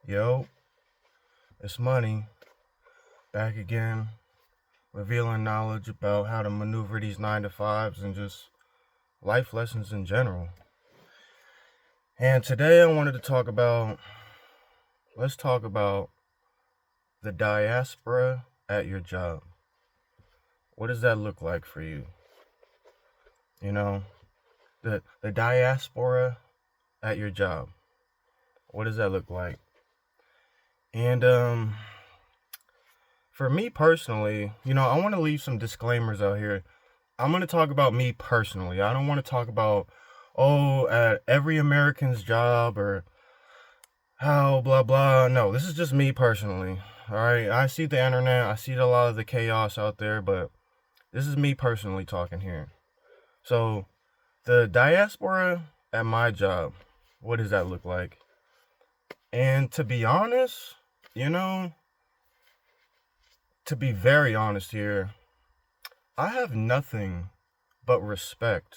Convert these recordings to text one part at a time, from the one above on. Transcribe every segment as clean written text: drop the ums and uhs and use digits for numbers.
Yo, it's Money, back again, revealing knowledge about how to maneuver these 9 to 5s and just life lessons in general. And today I wanted to let's talk about the diaspora at your job. What does that look like for you? You know, the diaspora at your job. What does that look like? And for me personally, I want to leave some disclaimers out here. I'm going to talk about me personally. I don't want to talk about, at every American's job or how blah blah. No, this is just me personally. All right. I see the internet. I see a lot of the chaos out there, but this is me personally talking here. So, the diaspora at my job, what does that look like? And to be honest, to be very honest here, I have nothing but respect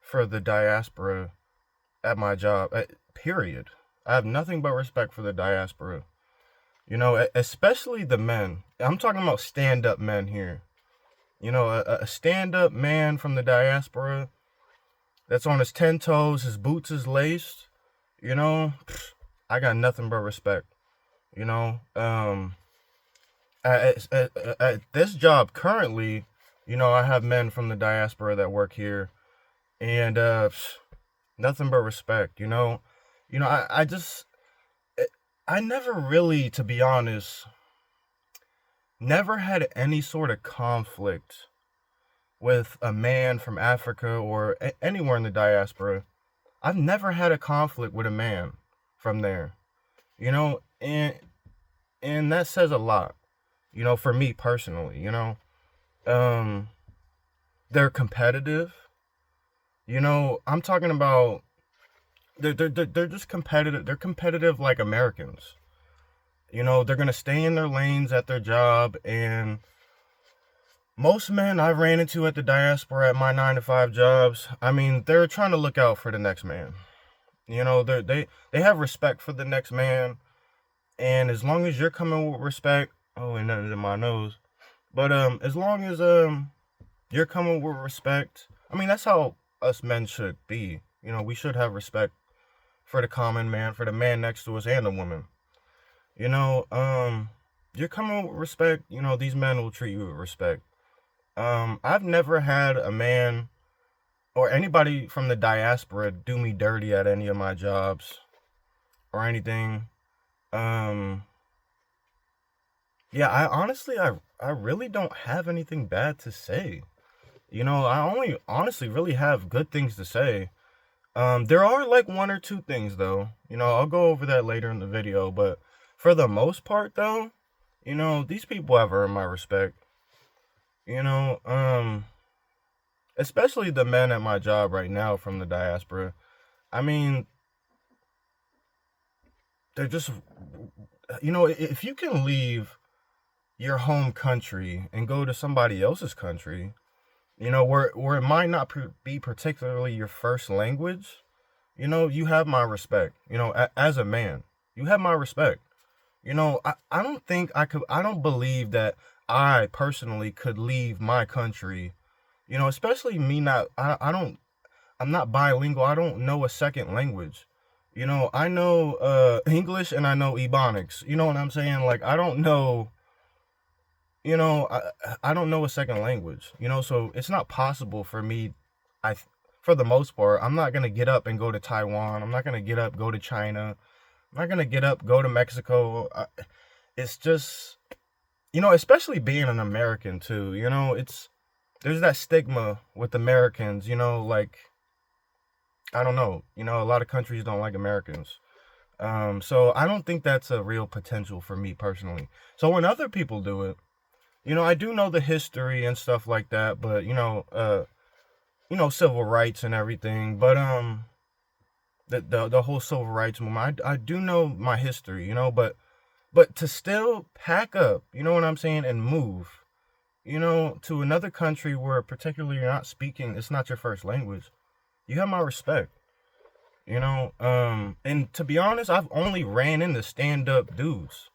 for the diaspora at my job, period. I have nothing but respect for the diaspora. Especially the men. I'm talking about stand-up men here. A stand-up man from the diaspora that's on his 10 toes, his boots is laced, I got nothing but respect. At this job currently, I have men from the diaspora that work here, and nothing but respect. I never really, to be honest, never had any sort of conflict with a man from Africa or anywhere in the diaspora. I've never had a conflict with a man from there, and that says a lot, for me personally. They're competitive. I'm talking about they're just competitive. They're competitive like Americans. They're gonna stay in their lanes at their job, and most men I ran into at the diaspora at my 9 to 5 jobs, they're trying to look out for the next man. They have respect for the next man, and as long as you're coming with respect, and nothing in my nose, but as long as you're coming with respect, that's how us men should be. We should have respect for the common man, for the man next to us, and the woman. You're coming with respect. These men will treat you with respect. I've never had a man or anybody from the diaspora do me dirty at any of my jobs or anything. I honestly, I really don't have anything bad to say. I only honestly really have good things to say. There are like one or two things though. I'll go over that later in the video, but for the most part though, these people have earned my respect. Especially the men at my job right now from the diaspora. They're just, if you can leave your home country and go to somebody else's country, where it might not be particularly your first language, you have my respect. As a man, you have my respect. I don't think I don't believe that I personally could leave my country, especially me I'm not bilingual. I don't know a second language. I know English and I know Ebonics. You know what I'm saying? Like, I don't know, I don't know a second language, so it's not possible for me. For the most part, I'm not going to get up and go to Taiwan. I'm not going to get up, go to China. I'm not going to get up, go to Mexico. It's just, especially being an American too, there's that stigma with Americans, like, I don't know, a lot of countries don't like Americans. So I don't think that's a real potential for me personally. So when other people do it, I do know the history and stuff like that, but, civil rights and everything, but, the whole civil rights movement, I do know my history, but to still pack up, you know what I'm saying, and move, to another country where particularly you're not speaking, it's not your first language, you have my respect. And to be honest, I've only ran into stand-up dudes,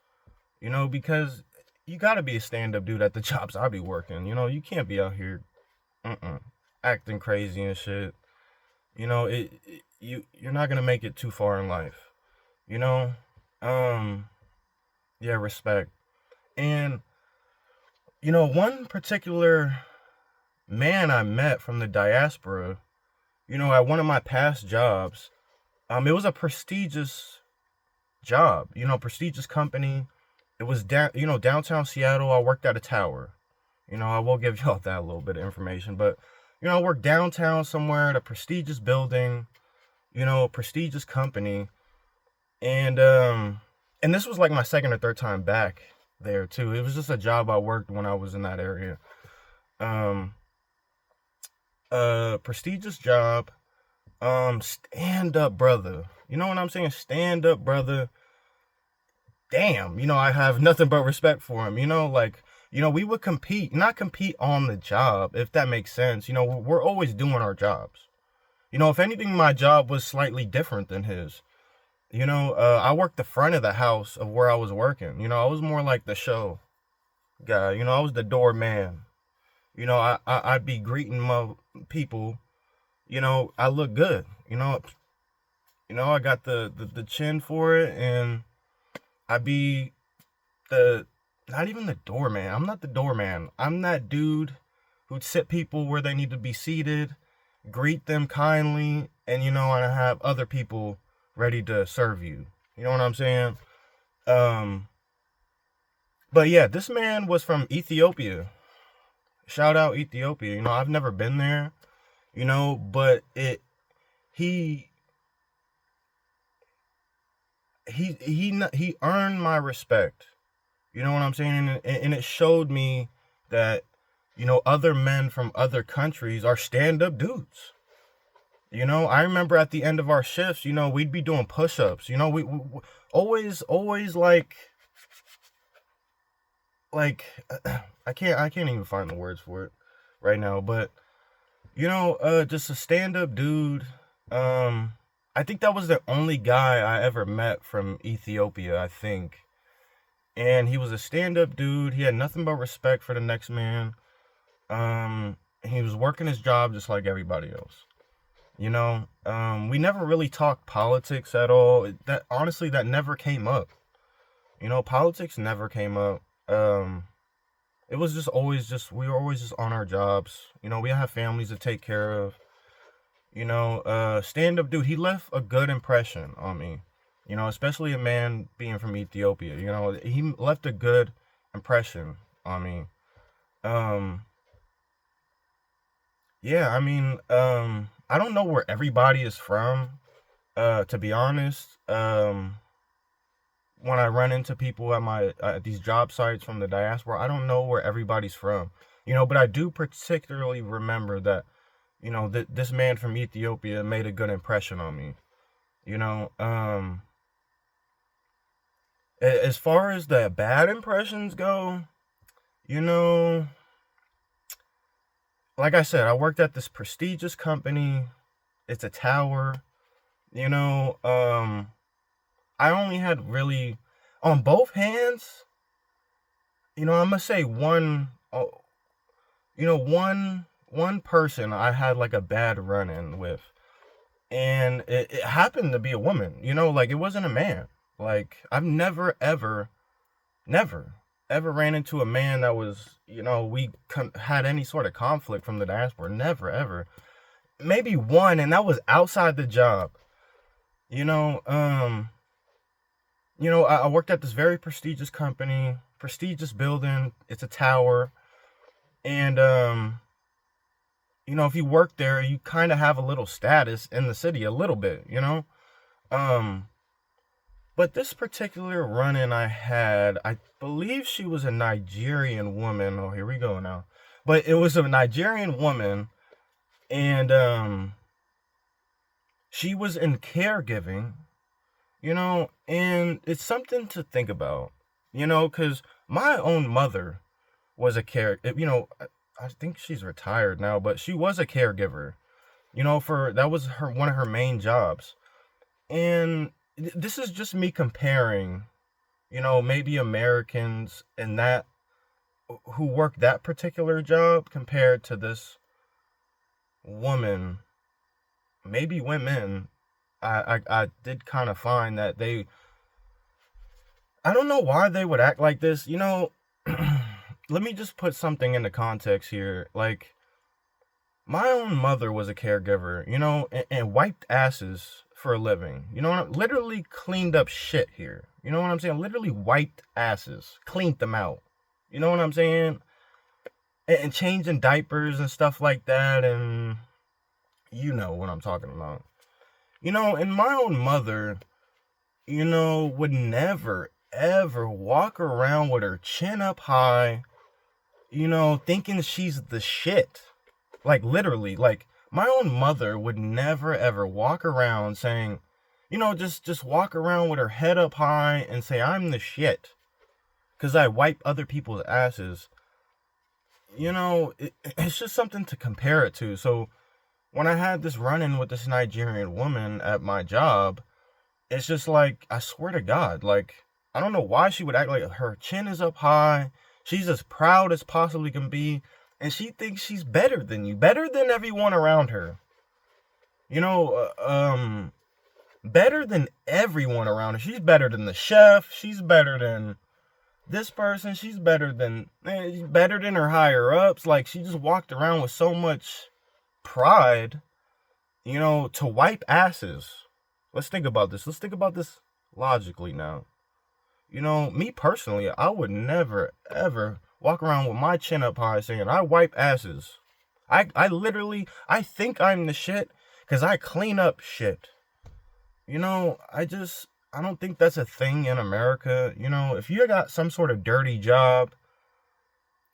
because you gotta be a stand-up dude at the jobs I be working. You can't be out here acting crazy and shit. You're not gonna make it too far in life. You know, um, yeah, respect. And one particular man I met from the diaspora, at one of my past jobs, it was a prestigious job, prestigious company. It was downtown Seattle. I worked at a tower. I will give y'all that little bit of information, but I worked downtown somewhere at a prestigious building, a prestigious company, and this was like my second or third time back there too. It was just a job I worked when I was in that area. Um, Prestigious job. Stand up, brother. You know what I'm saying? Stand up, brother. Damn, I have nothing but respect for him. We would not compete on the job, if that makes sense. We're always doing our jobs. If anything, my job was slightly different than his. I worked the front of the house of where I was working. I was more like the show guy. I was the doorman. I'd be greeting my people. I look good. I got the chin for it, and I'd be not even the doorman. I'm not the doorman. I'm that dude who'd sit people where they need to be seated, greet them kindly, and and have other people ready to serve you. You know what I'm saying? But yeah, this man was from Ethiopia. Shout out Ethiopia. I've never been there, but he he earned my respect. You know what I'm saying? And it showed me that other men from other countries are stand-up dudes. I remember at the end of our shifts, we'd be doing push-ups. We always like I can't even find the words for it right now, but just a stand-up dude. I think that was the only guy I ever met from Ethiopia, I think. And he was a stand-up dude. He had nothing but respect for the next man. He was working his job just like everybody else. We never really talked politics at all. That honestly, that never came up. Politics never came up. It was just always we were always just on our jobs. We have families to take care of. Stand-up dude, he left a good impression on me. Especially a man being from Ethiopia. He left a good impression on me. Yeah, I mean, I don't know where everybody is from. To be honest, when I run into people at my these job sites from the diaspora, I don't know where everybody's from. But I do particularly remember that, this man from Ethiopia made a good impression on me. You know, um, as far as the bad impressions go, you know, like I said, I worked at this prestigious company. It's a tower. You know, I only had really on both hands. I'm gonna say one. One person I had like a bad run-in with, and it happened to be a woman. Like it wasn't a man. Like I've never, ever ran into a man that was, we had any sort of conflict from the diaspora. Never, ever. Maybe one, and that was outside the job. You know, um, I worked at this very prestigious company, prestigious building. It's a tower, and if you work there, you kind of have a little status in the city, a little bit. Um, but this particular run-in I had, I believe she was a Nigerian woman. Oh, here we go now. But it was a Nigerian woman, and she was in caregiving, and it's something to think about, because my own mother was a I think she's retired now, but she was a caregiver, for that was one of her main jobs. And this is just me comparing, maybe Americans and that who work that particular job compared to this woman, maybe women. I did kind of find that I don't know why they would act like this. Let me just put something into context here. Like, my own mother was a caregiver, and wiped asses for a living. Literally cleaned up shit here. You know what I'm saying? Literally wiped asses, cleaned them out. You know what I'm saying? And changing diapers and stuff like that. And you know what I'm talking about. And my own mother, would never, ever walk around with her chin up high, thinking she's the shit. Like, literally, like, my own mother would never, ever walk around saying, just walk around with her head up high and say, I'm the shit, because I wipe other people's asses. It's just something to compare it to. So, when I had this run-in with this Nigerian woman at my job, it's just like, I swear to God, like, I don't know why she would act like her chin is up high. She's as proud as possibly can be. And she thinks she's better than you, better than everyone around her. Better than everyone around her. She's better than the chef. She's better than this person. She's better than her higher ups. Like, she just walked around with so much pride, to wipe asses. Let's think about this. Let's think about this logically now. Me personally, I would never, ever walk around with my chin up high saying, I wipe asses. I literally, I think I'm the shit because I clean up shit. I don't think that's a thing in America. If you got some sort of dirty job,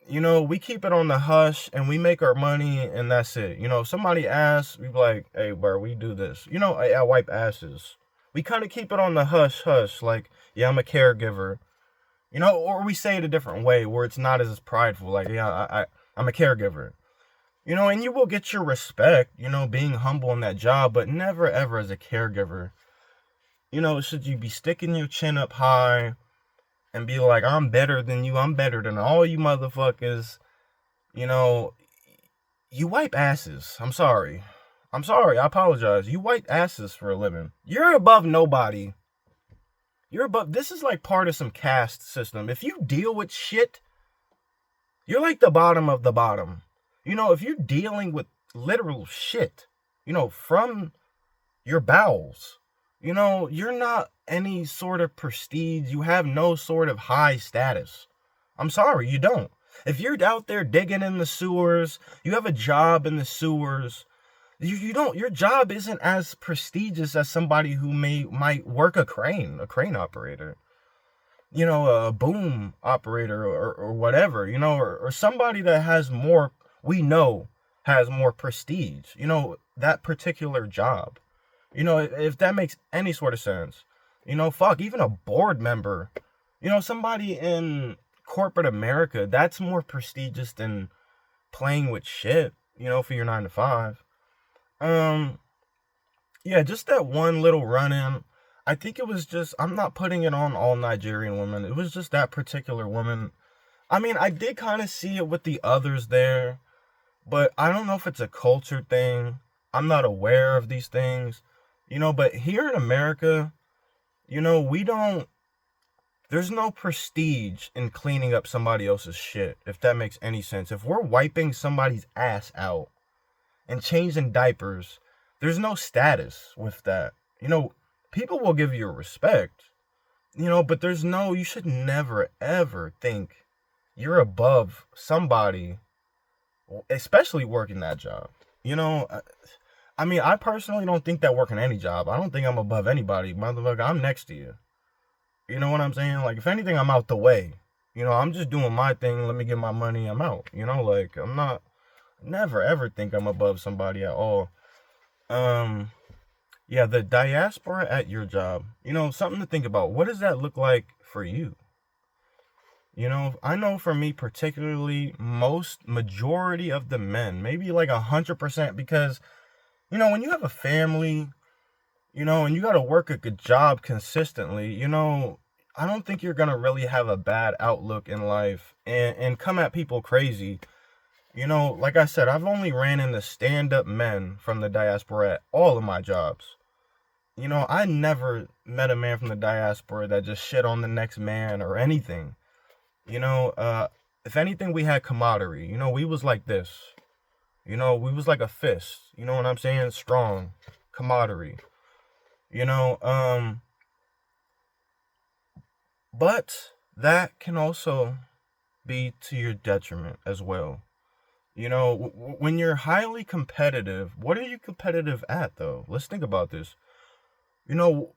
we keep it on the hush and we make our money and that's it. If somebody asks, we be like, hey, bro, we do this. I wipe asses. We kind of keep it on the hush, like, yeah, I'm a caregiver. Or we say it a different way where it's not as prideful. Like, yeah, I'm a caregiver. And you will get your respect, being humble in that job, but never ever as a caregiver. Should you be sticking your chin up high and be like, I'm better than you, I'm better than all you motherfuckers. You wipe asses. I'm sorry, I apologize. You wipe asses for a living. You're above nobody. This is like part of some caste system. If you deal with shit, you're like the bottom of the bottom. If you're dealing with literal shit, from your bowels, you're not any sort of prestige. You have no sort of high status. I'm sorry, you don't. If you're out there digging in the sewers, you have a job in the sewers, you don't, your job isn't as prestigious as somebody who might work a crane operator, a boom operator or whatever, or somebody that has more prestige, that particular job, if that makes any sort of sense, fuck, even a board member, somebody in corporate America, that's more prestigious than playing with shit, for your 9 to 5. Yeah, just that one little run-in. I think it was just, I'm not putting it on all Nigerian women. It was just that particular woman. I mean, I did kind of see it with the others there, but I don't know if it's a culture thing. I'm not aware of these things, but here in America, there's no prestige in cleaning up somebody else's shit, if that makes any sense. If we're wiping somebody's ass out and changing diapers, there's no status with that. People will give you respect, but you should never, ever think you're above somebody, especially working that job. I mean, I personally don't think that working any job. I don't think I'm above anybody. Motherfucker, I'm next to you. You know what I'm saying? Like, if anything, I'm out the way. I'm just doing my thing. Let me get my money. I'm out. Like, I'm not, never ever think I'm above somebody at all. Yeah, the diaspora at your job, something to think about. What does that look like for you? I know for me particularly, majority of the men, maybe like 100%, because, when you have a family, And you got to work a good job consistently. I don't think you're going to really have a bad outlook in life and come at people crazy. Like I said, I've only ran into stand-up men from the diaspora at all of my jobs. I never met a man from the diaspora that just shit on the next man or anything. If anything, we had camaraderie. We was like this. We was like a fist. You know what I'm saying? Strong camaraderie. But that can also be to your detriment as well. When you're highly competitive, what are you competitive at though? Let's think about this. You know,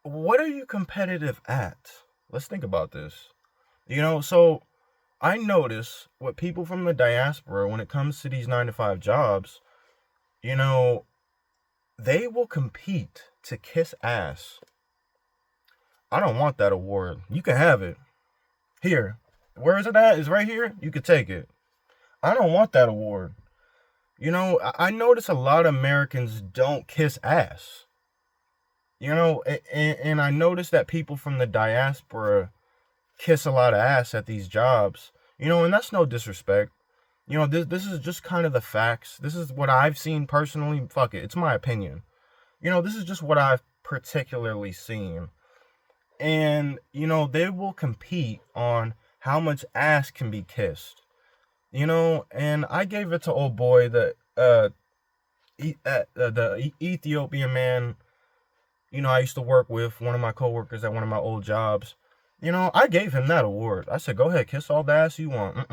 what are you competitive at? Let's think about this. So I notice what people from the diaspora, when it comes to these 9 to 5 jobs, they will compete to kiss ass. I don't want that award. You can have it. Here. Where is it at? It's right here. You can take it. I don't want that award. I notice a lot of Americans don't kiss ass. And I notice that people from the diaspora kiss a lot of ass at these jobs. And that's no disrespect. This is just kind of the facts. This is what I've seen personally. Fuck it. It's my opinion. This is just what I've particularly seen. And, they will compete on how much ass can be kissed. And I gave it to old boy, the Ethiopian man, I used to work with, one of my coworkers at one of my old jobs. I gave him that award. I said, go ahead, kiss all the ass you want.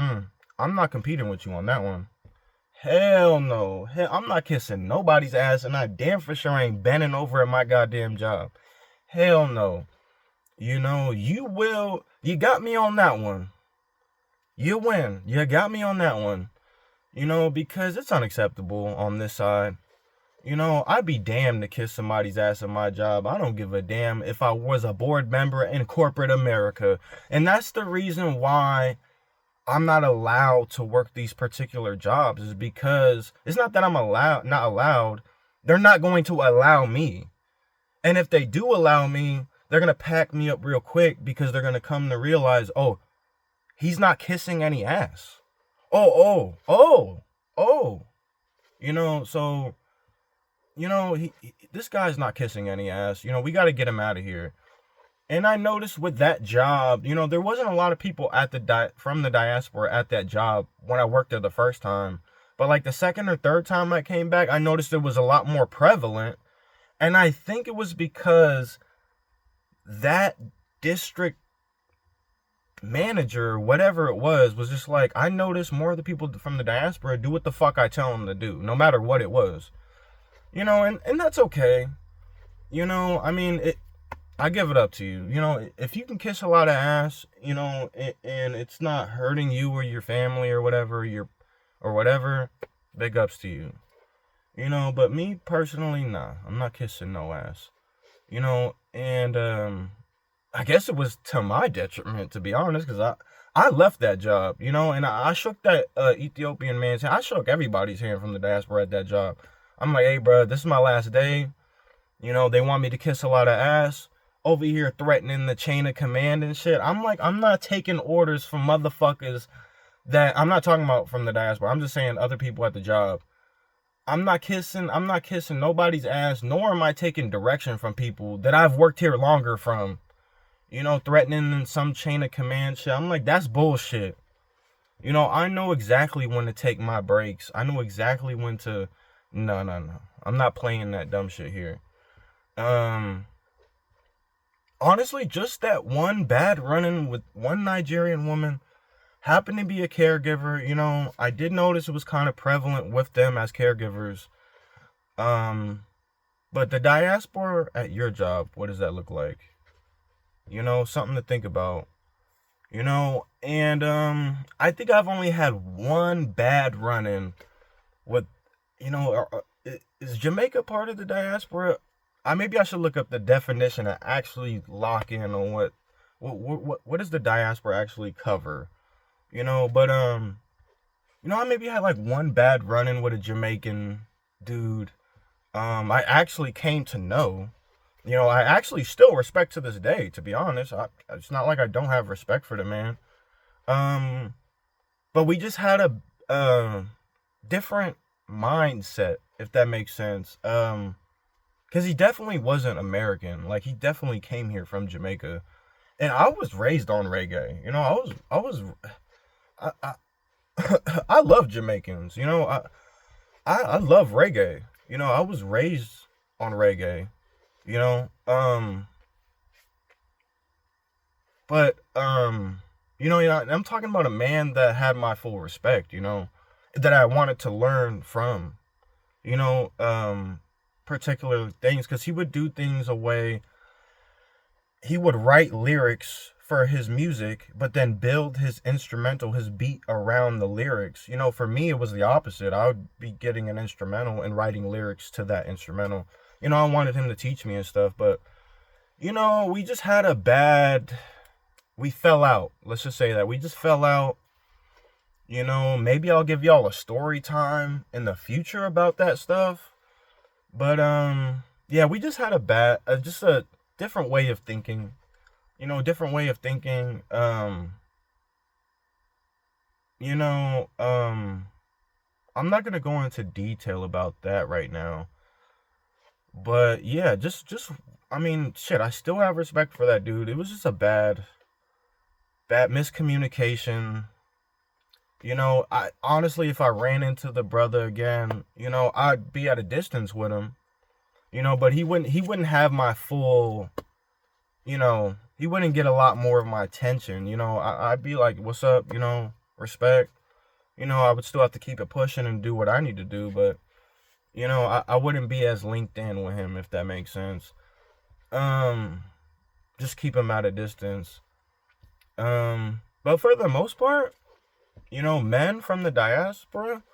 I'm not competing with you on that one. Hell no. Hell, I'm not kissing nobody's ass, and I damn for sure ain't bending over at my goddamn job. Hell no. You got me on that one. You win. You got me on that one. Because it's unacceptable on this side. I'd be damned to kiss somebody's ass at my job. I don't give a damn if I was a board member in corporate America. And that's the reason why I'm not allowed to work these particular jobs, is because it's not that I'm not allowed. They're not going to allow me. And if they do allow me, they're going to pack me up real quick, because they're going to come to realize, oh, he's not kissing any ass. So, this guy's not kissing any ass. We got to get him out of here. And I noticed with that job, there wasn't a lot of people from the diaspora at that job when I worked there the first time. But like the second or third time I came back, I noticed it was a lot more prevalent. And I think it was because that district manager, whatever it was just like, I noticed more of the people from the diaspora do what the fuck I tell them to do, no matter what it was. And that's okay. I mean, I give it up to you. If you can kiss a lot of ass, and it's not hurting you or your family or whatever, big ups to you. But me personally, nah, I'm not kissing no ass. And I guess it was to my detriment, to be honest, because I left that job, and I shook that Ethiopian man's hand. I shook everybody's hand from the diaspora at that job. I'm like, hey, bro, this is my last day. They want me to kiss a lot of ass. Over here threatening the chain of command and shit. I'm like, I'm not taking orders from motherfuckers that, I'm not talking about from the diaspora. I'm just saying other people at the job. I'm not kissing nobody's ass, nor am I taking direction from people that I've worked here longer from. Threatening some chain of command shit. I'm like, that's bullshit. I know exactly when to take my breaks. I know exactly when to... No. I'm not playing that dumb shit here. Honestly, just that one bad run-in with one Nigerian woman, happened to be a caregiver. I did notice it was kind of prevalent with them as caregivers. But the diaspora at your job, what does that look like? Something to think about. And I think I've only had one bad run-in with, is Jamaica part of the diaspora? Maybe I should look up the definition and actually lock in on what does the diaspora actually cover. But I maybe had like one bad run-in with a Jamaican dude. I actually came to know. I actually still respect to this day, to be honest. It's not like I don't have respect for the man. Um, but we just had a different mindset, if that makes sense. Because he definitely wasn't American. Like, he definitely came here from Jamaica. And I was raised on reggae. I, I, I love Jamaicans. I love reggae. I was raised on reggae. You know, but I'm talking about a man that had my full respect. That I wanted to learn from. You know, particular things, because he would do things a way. He would write lyrics for his music, but then build his instrumental, his beat around the lyrics. For me, it was the opposite. I would be getting an instrumental and writing lyrics to that instrumental. I wanted him to teach me and stuff, but, we just had we fell out. Let's just say that. We just fell out. Maybe I'll give y'all a story time in the future about that stuff. But, yeah, we just had just a different way of thinking. Different way of thinking. I'm not gonna go into detail about that right now. But yeah, I mean, shit, I still have respect for that dude. It was just a bad miscommunication. I honestly, if I ran into the brother again, I'd be at a distance with him. But he wouldn't have my full, he wouldn't get a lot more of my attention. I'd be like, what's up, respect. I would still have to keep it pushing and do what I need to do, but, I wouldn't be as linked in with him, if that makes sense. Just keep him at a distance. But for the most part, men from the diaspora,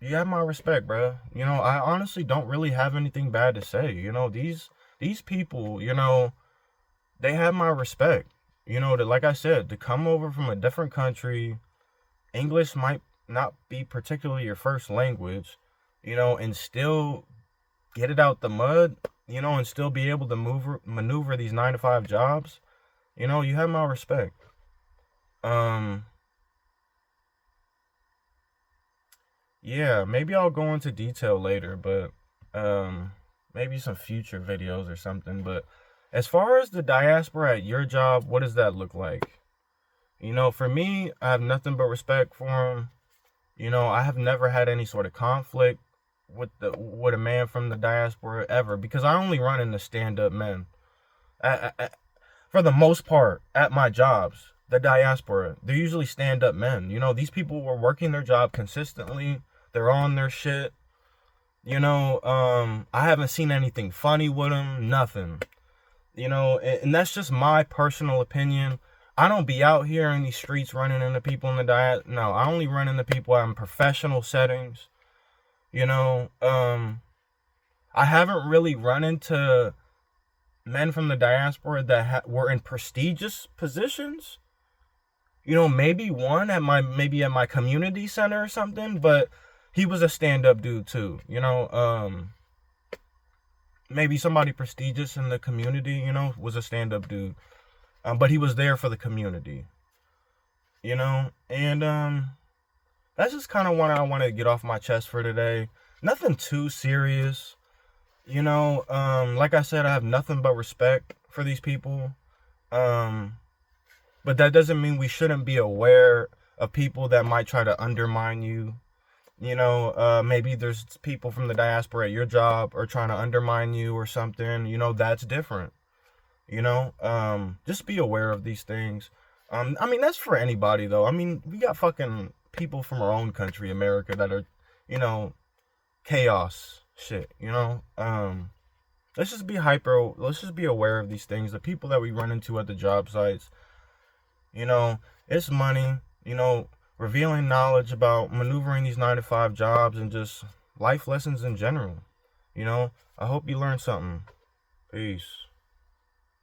you have my respect, bro. I honestly don't really have anything bad to say. These people, they have my respect. That, like I said, to come over from a different country, English might not be particularly your first language, and still get it out the mud, and still be able to maneuver these 9-to-5 jobs. You have my respect. Yeah, maybe I'll go into detail later, but maybe some future videos or something. But as far as the diaspora at your job, what does that look like? For me, I have nothing but respect for him. I have never had any sort of conflict with a man from the diaspora ever, because I only run into stand-up men. For the most part, at my jobs, the diaspora, they're usually stand-up men. These people were working their job consistently. They're on their shit. I haven't seen anything funny with them. Nothing. And that's just my personal opinion. I don't be out here in these streets running into people in the No, I only run into people in professional settings. I haven't really run into men from the diaspora that were in prestigious positions. Maybe one at my community center or something, but he was a stand-up dude too. Maybe somebody prestigious in the community, was a stand-up dude. But he was there for the community. And that's just kind of what I want to get off my chest for today. Nothing too serious. Like I said, I have nothing but respect for these people. But that doesn't mean we shouldn't be aware of people that might try to undermine you. Maybe there's people from the diaspora at your job are trying to undermine you or something. That's different. Just be aware of these things. I mean, that's for anybody, though. I mean, we got fucking people from our own country, America, that are, chaos shit, let's just be aware of these things. The people that we run into at the job sites, it's money, revealing knowledge about maneuvering these 9-to-5 jobs and just life lessons in general. I hope you learned something. Peace.